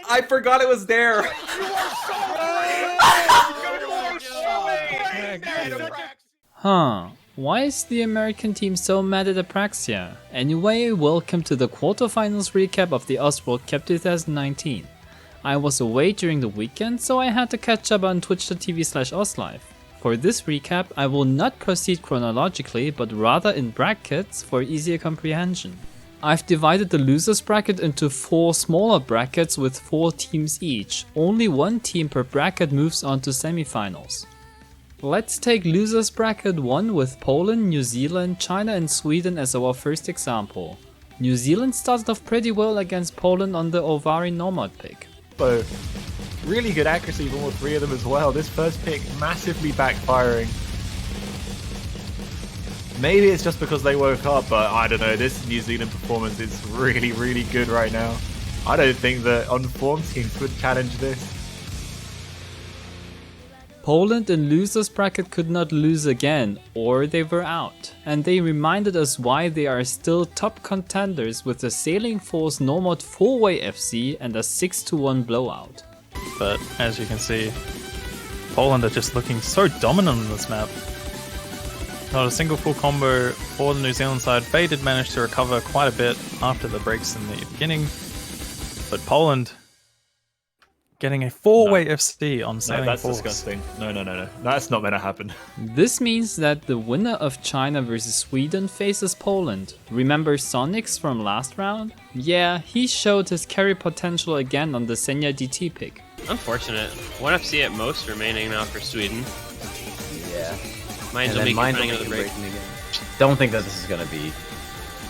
I forgot it was there. Huh. Why is the American team so mad at Apraxia? Anyway, welcome to the quarterfinals recap of the Oz World Cup 2019. I was away during the weekend, so I had to catch up on twitch.tv/ozlive. For this recap, I will not proceed chronologically, but rather in brackets for easier comprehension. I've divided the losers bracket into 4 smaller brackets with 4 teams each. Only one team per bracket moves on to semifinals. Let's take losers bracket 1 with Poland, New Zealand, China and Sweden as our first example. New Zealand started off pretty well against Poland on the Ovari Nomad pick. So, really good accuracy from all 3 of them as well. This first pick massively backfiring. Maybe it's just because they woke up, but I don't know, this New Zealand performance is really, really good right now. I don't think the unformed teams would challenge this. Poland in losers bracket could not lose again, or they were out. And they reminded us why they are still top contenders with the Sailing Force Nomad 4-way FC and a 6-1 blowout. But as you can see, Poland are just looking so dominant on this map. Not a single full combo for the New Zealand side. Faye did manage to recover quite a bit after the breaks in the beginning. But Poland getting a 4-way FC on Sailing That's Force. disgusting. No. That's not meant to happen. This means that the winner of China versus Sweden faces Poland. Remember Sonics from last round? Yeah, he showed his carry potential again on the Senya DT pick. Unfortunate. 1 FC at most remaining now for Sweden. Yeah. Mine's will be running into the break. Don't think that this is going to be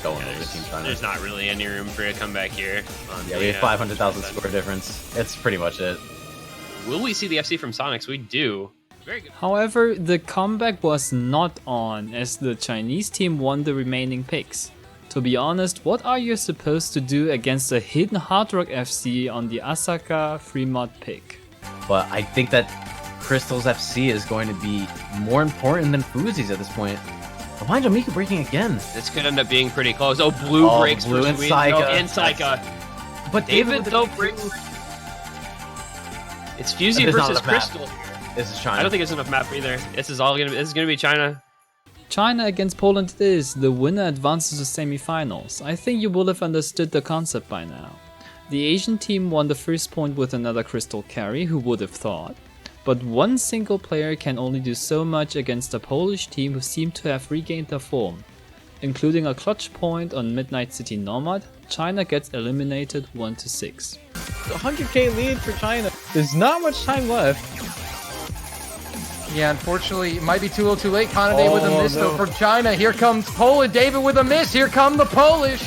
going over Team China. There's not really any room for a comeback here. Yeah, we have 500,000 score difference. It's pretty much it. Will we see the FC from Sonics? We do. Very good. However, the comeback was not on as the Chinese team won the remaining picks. To be honest, what are you supposed to do against a hidden Hard Rock FC on the Asaka Fremont pick? But I think that Crystal's FC is going to be more important than Fuzi's at this point. Oh, mind Miku breaking again. This could end up being pretty close. Oh, blue breaks blue for and Sweden. Saika. Oh, and Saika. But David though breaks. It's Fusey versus Crystal. This is China. I don't think it's enough map either. This is gonna be China. China against Poland it is. The winner advances to semifinals. I think you will have understood the concept by now. The Asian team won the first point with another Crystal carry, who would have thought? But one single player can only do so much against a Polish team who seem to have regained their form. Including a clutch point on Midnight City Nomad, China gets eliminated 1-6. 100k lead for China. There's not much time left. Yeah, unfortunately, it might be too little too late. Kanade with a miss though for China. Here comes Poland. David with a miss. Here come the Polish.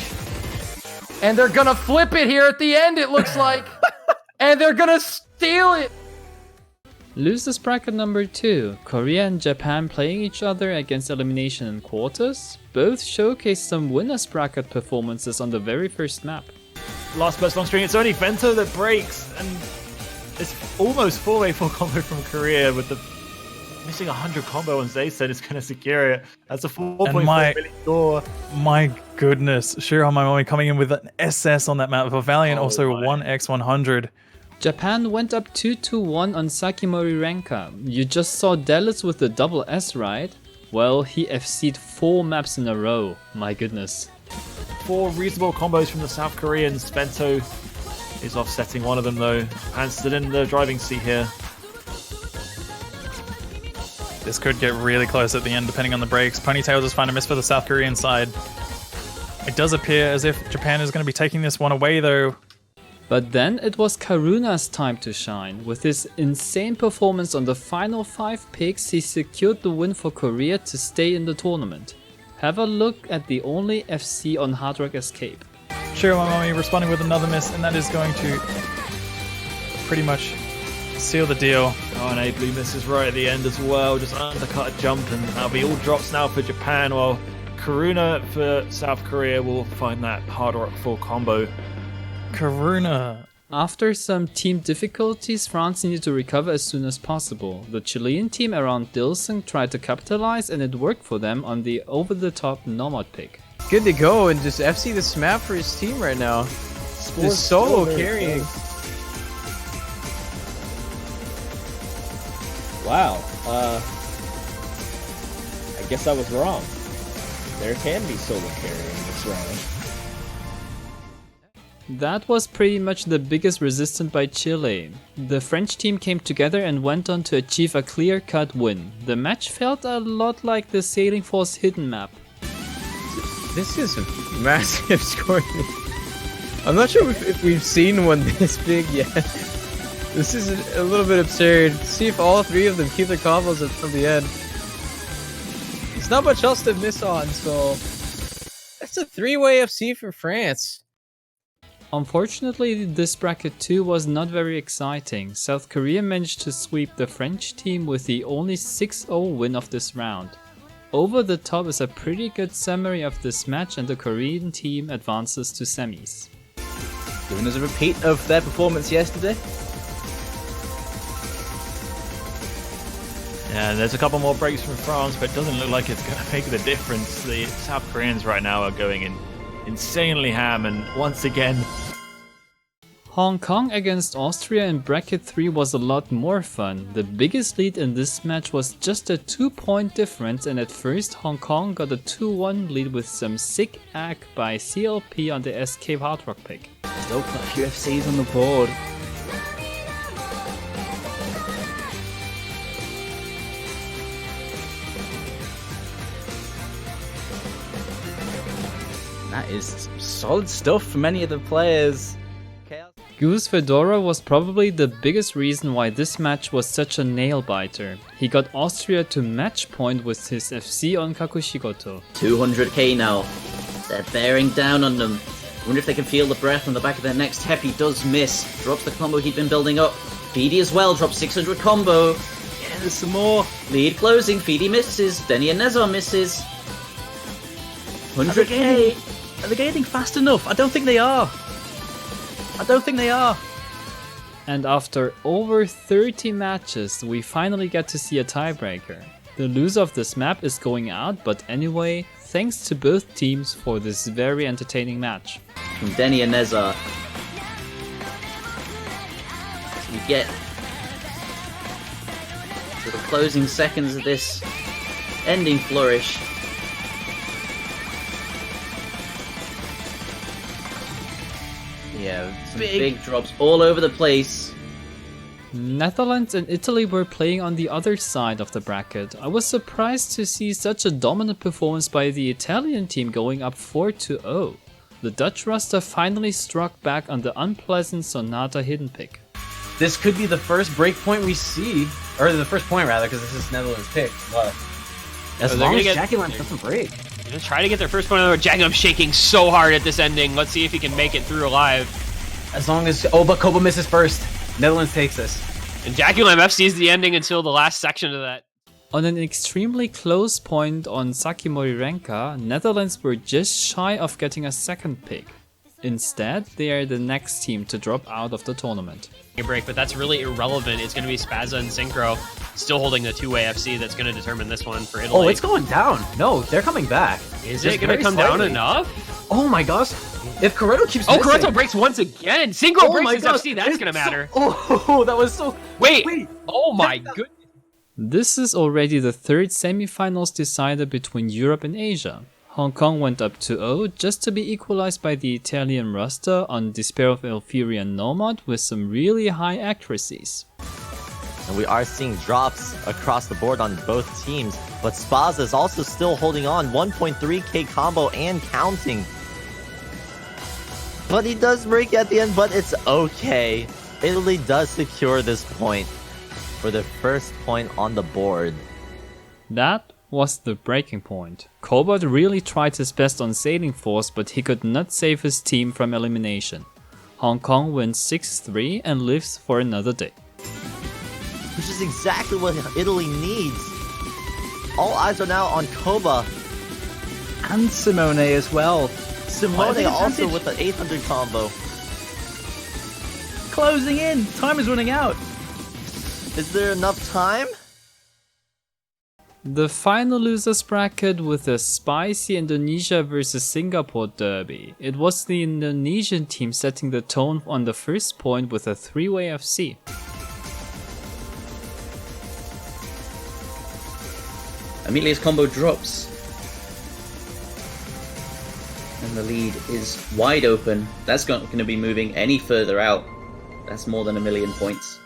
And they're gonna flip it here at the end, it looks like. And they're gonna steal it. Losers bracket number 2, Korea and Japan playing each other against elimination in quarters. Both showcased some winners bracket performances on the very first map. Last burst on string, it's only Vento that breaks, and it's almost 4-way full combo from Korea with the missing 100 combo on Zaysen is going to secure it. That's a 4.4 million score. My goodness, Shiro Mamoe coming in with an SS on that map for Valiant, also my. 1x100. Japan went up 2-1 on Sakimori Renka. You just saw Dallas with the double S, right? Well, he FC'd 4 maps in a row. My goodness. 4 reasonable combos from the South Koreans. Vento is offsetting one of them though. Japan's still in the driving seat here. This could get really close at the end depending on the breaks. Ponytail just find a miss for the South Korean side. It does appear as if Japan is going to be taking this one away though. But then it was Karuna's time to shine. With his insane performance on the final 5 picks, he secured the win for Korea to stay in the tournament. Have a look at the only FC on Hard Rock Escape. Shiro Mamoe responding with another miss, and that is going to pretty much seal the deal. Oh, and a blue misses right at the end as well. Just undercut a jump, and that'll be all drops now for Japan, while Karuna for South Korea will find that Hard Rock full combo. Karuna. After some team difficulties, France needed to recover as soon as possible. The Chilean team around Dilsung tried to capitalize, and it worked for them on the over-the-top Nomad pick. Good to go and just FC this map for his team right now. Just solo carrying. Wow. I guess I was wrong. There can be solo carry in this round. That was pretty much the biggest resistance by Chile. The French team came together and went on to achieve a clear-cut win. The match felt a lot like the Sailing Force hidden map. This is a massive scoring. I'm not sure if we've seen one this big yet. This is a little bit absurd. See if all three of them keep their combos until the end. There's not much else to miss on, so that's a three-way FC for France. Unfortunately, this bracket 2 was not very exciting. South Korea managed to sweep the French team with the only 6-0 win of this round. Over the top is a pretty good summary of this match, and the Korean team advances to semis. Giving us a repeat of their performance yesterday. Yeah, there's a couple more breaks from France, but it doesn't look like it's going to make the difference. The South Koreans right now are going in insanely ham, and once again, Hong Kong against Austria in bracket 3 was a lot more fun. The biggest lead in this match was just a 2-point difference, and at first Hong Kong got a 2-1 lead with some sick act by CLP on the Escape Hard Rock pick. Still got UFCs on the board. That is solid stuff for many of the players. Goose Fedora was probably the biggest reason why this match was such a nail-biter. He got Austria to match point with his FC on Kakushigoto. 200k now. They're bearing down on them. Wonder if they can feel the breath on the back of their next step. He does miss. Drops the combo he'd been building up. Feedy as well, drops 600 combo. Yeah, there's some more. Lead closing, Feedy misses. Denny and Nezar misses. 100k. Are they getting fast enough? I don't think they are. And after over 30 matches, we finally get to see a tiebreaker. The loser of this map is going out, but anyway, thanks to both teams for this very entertaining match. From Denny and Nezar. So we get to the closing seconds of this ending flourish. Yeah, some big drops all over the place. Netherlands and Italy were playing on the other side of the bracket. I was surprised to see such a dominant performance by the Italian team going up 4-0. The Dutch roster finally struck back on the unpleasant Sonata hidden pick. This could be the first break point we see, or the first point rather, because this is Netherlands pick. But as long as Jackie Lamb doesn't break. They're gonna try to get their first point on the road. Jackie Lamb shaking so hard at this ending. Let's see if he can make it through alive. As long as Koba misses first, Netherlands takes this. And Jackie Lamb FC's the ending until the last section of that. On an extremely close point on Sakimori Renka, Netherlands were just shy of getting a second pick. Instead, they are the next team to drop out of the tournament. A break, but that's really irrelevant. It's going to be Spazza and Synchro still holding the two-way FC that's going to determine this one for Italy. Oh, it's going down. No, they're coming back. Is it going to come down enough? Oh my gosh. If Corretto keeps Oh, missing... Corretto breaks once again. Synchro breaks his FC. That's going to matter. Oh, that was so... Wait. Oh my goodness. This is already the third semifinals decider between Europe and Asia. Hong Kong went up 2-0 just to be equalized by the Italian roster on Despair of Elfiri and Nomad with some really high accuracies. And we are seeing drops across the board on both teams, but Spazza is also still holding on, 1.3k combo and counting. But he does break at the end, but it's okay. Italy does secure this point for the first point on the board. That was the breaking point. Cobalt really tried his best on Sailing Force, but he could not save his team from elimination. Hong Kong wins 6-3 and lives for another day. Which is exactly what Italy needs. All eyes are now on Koba. And Simone as well. Simone also with the 800 combo. Closing in. Time is running out. Is there enough time? The final losers bracket with a spicy Indonesia versus Singapore derby. It was the Indonesian team setting the tone on the first point with a 3-way FC. Amelia's combo drops. And the lead is wide open. That's not going to be moving any further out. That's more than 1,000,000 points.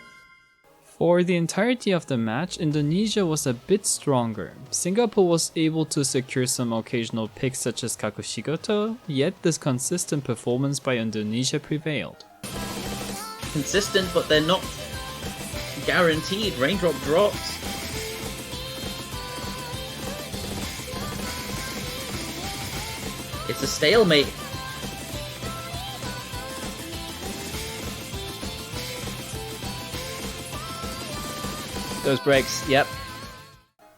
For the entirety of the match, Indonesia was a bit stronger. Singapore was able to secure some occasional picks such as Kakushigoto, yet this consistent performance by Indonesia prevailed. Consistent, but they're not guaranteed. Raindrop drops. It's a stalemate. Those breaks, yep.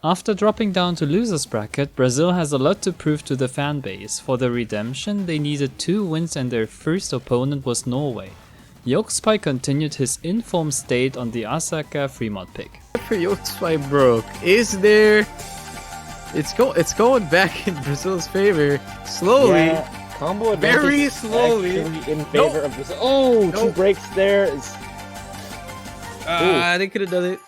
After dropping down to losers bracket, Brazil has a lot to prove to the fanbase. For the redemption, they needed 2 wins and their first opponent was Norway. Yokespy continued his informed state on the Asaka Fremont pick. For Yokespy broke. Is there... It's going back in Brazil's favor. Slowly. Yeah, combo advantage Very slowly. in favor of Brazil. Oh, 2 breaks there is... They could have done it.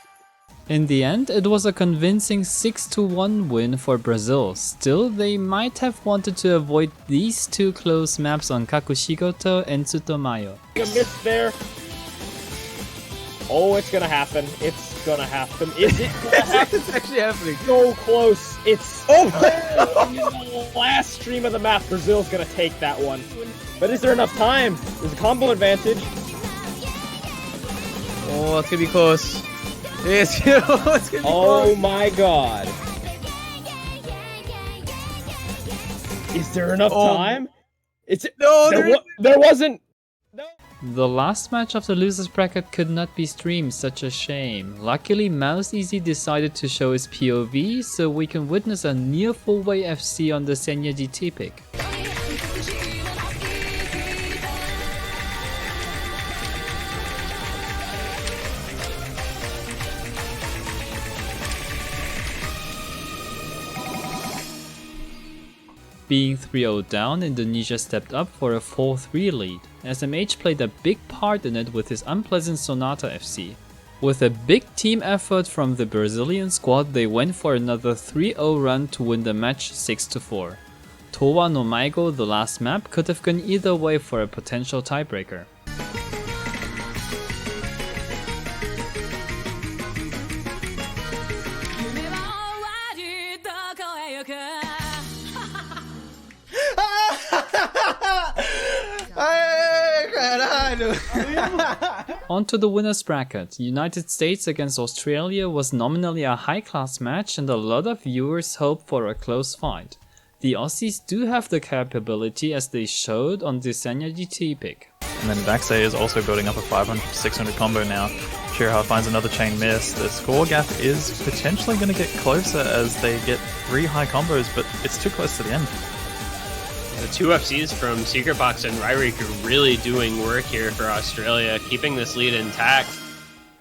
In the end, it was a convincing 6-1 win for Brazil. Still, they might have wanted to avoid these 2 close maps on Kakushigoto and Tsutomayo. A miss there. Oh, it's gonna happen. It's gonna happen. Is it gonna happen? It's actually happening. So close. It's... Oh! The last stream of the map, Brazil's gonna take that one. But is there enough time? There's a combo advantage. Oh, it's gonna be close. It's gonna be Oh close. my god. Is there enough time? It's No, there wasn't. No. The last match of the losers bracket could not be streamed, such a shame. Luckily, Mouse Easy decided to show his POV, so we can witness a near full-way FC on the Senya GT pick. Being 3-0 down, Indonesia stepped up for a 4-3 lead. SMH played a big part in it with his unpleasant Sonata FC. With a big team effort from the Brazilian squad, they went for another 3-0 run to win the match 6-4. Towa no Maigo, the last map, could have gone either way for a potential tiebreaker. On to the winners bracket. United States against Australia was nominally a high-class match and a lot of viewers hoped for a close fight. The Aussies do have the capability as they showed on the Senya GT pick. And then Vaxe is also building up a 500-600 combo now. Shiraha finds another chain miss. The score gap is potentially going to get closer as they get 3 high combos, but it's too close to the end. The 2 FCs from Secret Box and Ryrik are really doing work here for Australia, keeping this lead intact.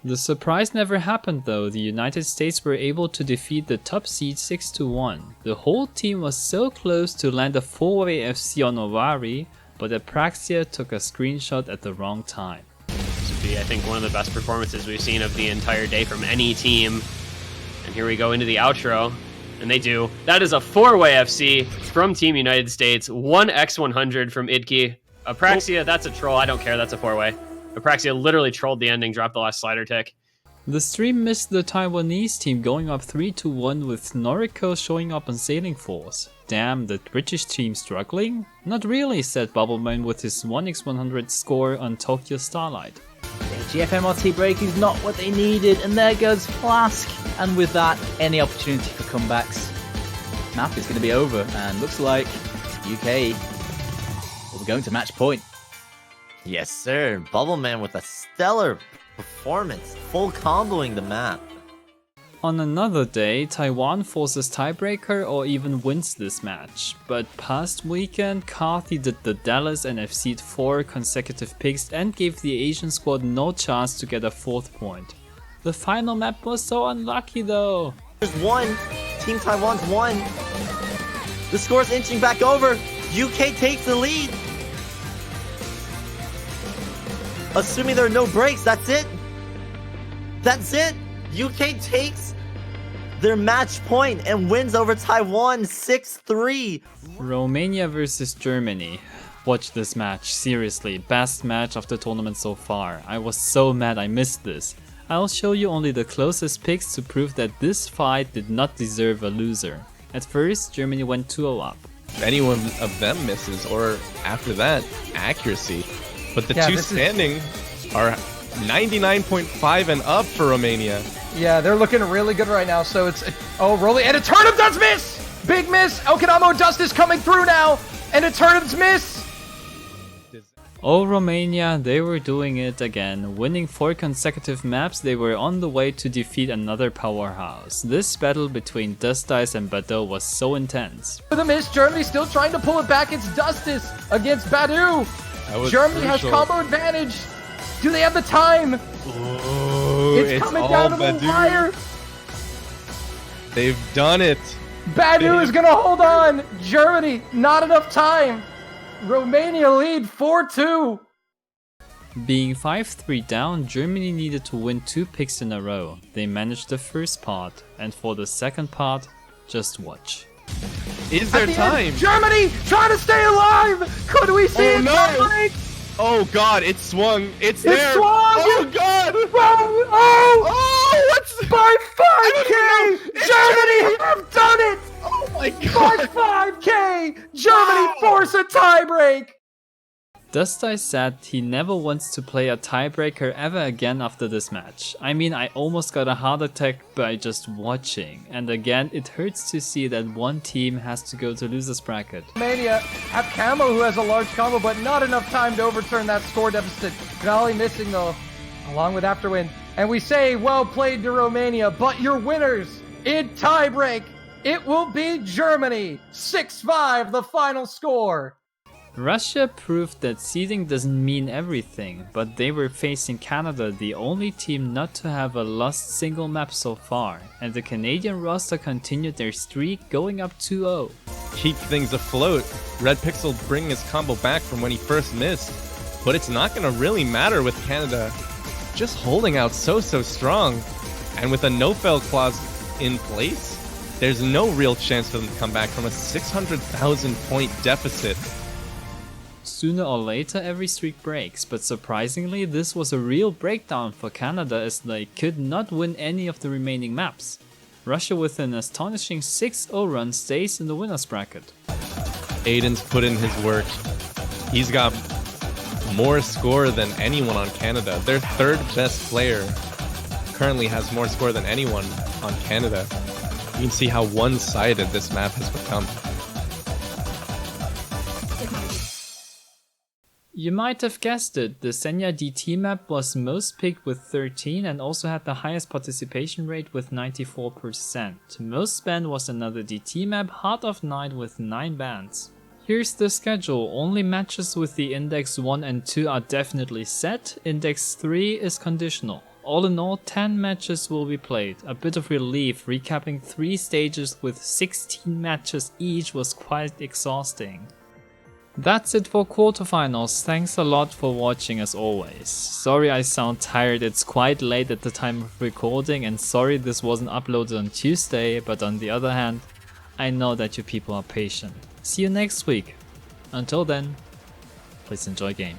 The surprise never happened though. The United States were able to defeat the top seed 6-1. The whole team was so close to land a 4-way FC on Owari, but Apraxia took a screenshot at the wrong time. This would be, I think, one of the best performances we've seen of the entire day from any team. And here we go into the outro. And they do. That is a 4-way FC from Team United States. 1x100 from Idki. Apraxia, that's a troll. I don't care. That's a 4-way. Apraxia literally trolled the ending, dropped the last slider tick. The stream missed the Taiwanese team going up 3-1 with Noriko showing up on Sailing Force. Damn, the British team struggling? Not really, said Bubbleman with his 1x100 score on Tokyo Starlight. GFMRT break is not what they needed, and there goes Flask. And with that, any opportunity for comebacks, map is going to be over, and looks like UK will be going to match point. Yes, sir. Bubbleman with a stellar performance, full comboing the map. On another day, Taiwan forces tiebreaker or even wins this match. But past weekend, Carthy did the Dallas and FC'd 4 consecutive picks and gave the Asian squad no chance to get a 4th point. The final map was so unlucky though. There's 1. Team Taiwan's 1. The score's inching back over. UK takes the lead. Assuming there are no breaks, that's it. That's it. UK takes their match point and wins over Taiwan 6-3. Romania versus Germany. Watch this match, seriously, best match of the tournament so far. I was so mad I missed this. I'll show you only the closest picks to prove that this fight did not deserve a loser. At first, Germany went 2-0 up. Any one of them misses, or after that, accuracy. But the two standing are 99.5 and up for Romania. Yeah, they're looking really good right now. So it's rolling, and a turnip does miss. Big miss. Elkanamo Dust is coming through now, and a turnip's miss. Oh Romania, they were doing it again. Winning 4 consecutive maps, they were on the way to defeat another powerhouse. This battle between Dust Ice and Badu was so intense. With a miss, Germany still trying to pull it back. It's Dustis against Badu. Germany has combo advantage. Do they have the time? Ooh, it's coming down to the wire. They've done it. Badu is gonna hold on. Germany, not enough time. Romania lead 4-2. Being 5-3 down, Germany needed to win 2 picks in a row. They managed the first part, and for the second part, just watch. Is there time? Germany trying to stay alive! Could we see it? No! Oh god, it swung. It's there. Swung! Oh god! Oh! What's by 5K? Germany have done it! Oh my god! By 5K! Germany force a tiebreak! Dust Ice said he never wants to play a tiebreaker ever again after this match. I mean, I almost got a heart attack by just watching. And again, it hurts to see that one team has to go to losers bracket. Romania have Camo, who has a large combo, but not enough time to overturn that score deficit. Gnali missing though, along with Afterwind. And we say, well played to Romania, but your winners in tiebreak, it will be Germany. 6-5, the final score. Russia proved that seeding doesn't mean everything, but they were facing Canada, the only team not to have a lost single map so far, and the Canadian roster continued their streak, going up 2-0. Keep things afloat. Red Pixel bringing his combo back from when he first missed, but it's not going to really matter with Canada just holding out so strong, and with a no-fail clause in place, there's no real chance for them to come back from a 600,000 point deficit. Sooner or later every streak breaks, but surprisingly this was a real breakdown for Canada as they could not win any of the remaining maps. Russia with an astonishing 6-0 run stays in the winners bracket. Aiden's put in his work. He's got more score than anyone on Canada. Their third best player currently has more score than anyone on Canada. You can see how one-sided this map has become. You might have guessed it, the Senya DT map was most picked with 13 and also had the highest participation rate with 94%. Most banned was another DT map, Heart of Night with 9 bans. Here's the schedule, only matches with the Index 1 and 2 are definitely set, Index 3 is conditional. All in all, 10 matches will be played. A bit of relief, recapping 3 stages with 16 matches each was quite exhausting. That's it for quarterfinals, thanks a lot for watching as always. Sorry I sound tired, it's quite late at the time of recording and sorry this wasn't uploaded on Tuesday, but on the other hand, I know that you people are patient. See you next week. Until then, please enjoy game.